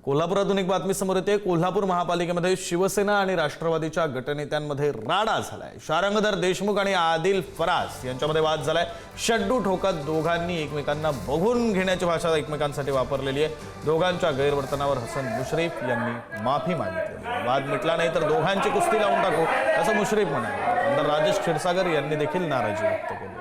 कोल्हापुरातून एक बातमी समोर येते। कोल्हापूर महापालिकेमध्ये शिवसेना आणि राष्ट्रवादीच्या गटनेत्यांमध्ये राडा झालाय। शारंगधर देशमुख आणि आदिल फरास यांच्यामध्ये वाद झालाय। शड्डू ठोकत दोघांनी एकमेकांना बघून घेण्याची भाषा एकमेकांसाठी वापरलेली आहे। दोघांच्या गैरवर्तनावर हसन मुश्रीफ यांनी माफी मागितली। वाद मिटला नाही तर दोघांची कुस्ती लावून टाकू असं मुश्रीफ म्हणाले। आमदार राजेश क्षीरसागर यांनी देखील नाराजी व्यक्त केली।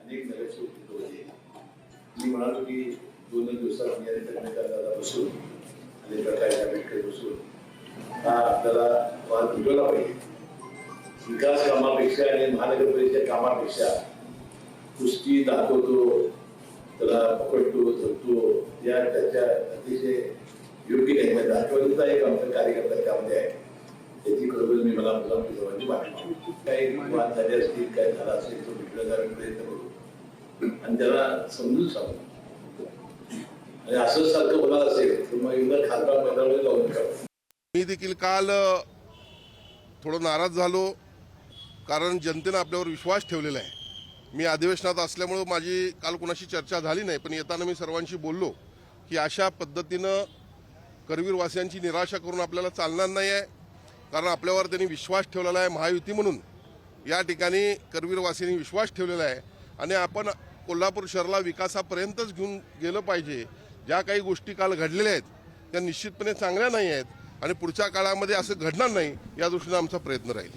अनेक नगरसेवक होते। मी म्हणालो की 2 दिवसात मी आणि बसून आणि प्रकाश आंबेडकर बसून हा आपल्याला वाद मिटवला पाहिजे। विकास कामापेक्षा आणि महानगर परिषद कामापेक्षा कुस्ती दाखवतो, त्याला पकडतो, धरतो, या त्याच्या अतिशय योग्य नाही। म्हणजे राष्ट्रवादीचा एक आमचा कार्यकर्ता त्यामध्ये आहे, त्याची खरोखर मी मला सर्वांची मागणी मागतो। काही वाद झाले असतील, काय झाला असेल तो मिटवण्याचा प्रयत्न करू आणि त्याला समजून सांगू। आणि असं सारखं होणार असेल तर मग एकदा खासदार पदावर जाऊन ठेवा। मी देखील काल थोडं नाराज झालो, कारण जनतेनं आपल्यावर विश्वास ठेवलेला आहे। मी अधिवेशनात असल्यामुळं माझी काल कोणाशी चर्चा झाली नाही, पण येताना मी सर्वांशी बोललो की अशा पद्धतीनं करवीरवासियांची निराशा करून आपल्याला चालणार नाही आहे, कारण आपल्यावर त्यांनी विश्वास ठेवलेला आहे। महायुती म्हणून या ठिकाणी करवीरवासियांनी विश्वास ठेवलेला आहे आणि आपण कोल्हापूर शहराला विकासापर्यंतच घेऊन गेलं पाहिजे। ज्या काही गोष्टी काल घडलेल्या आहेत त्या निश्चितपणे चांगल्या नाही आहेत आणि पुढच्या काळामध्ये असं घडणार नाही या दृष्टीने आमचा प्रयत्न राहील।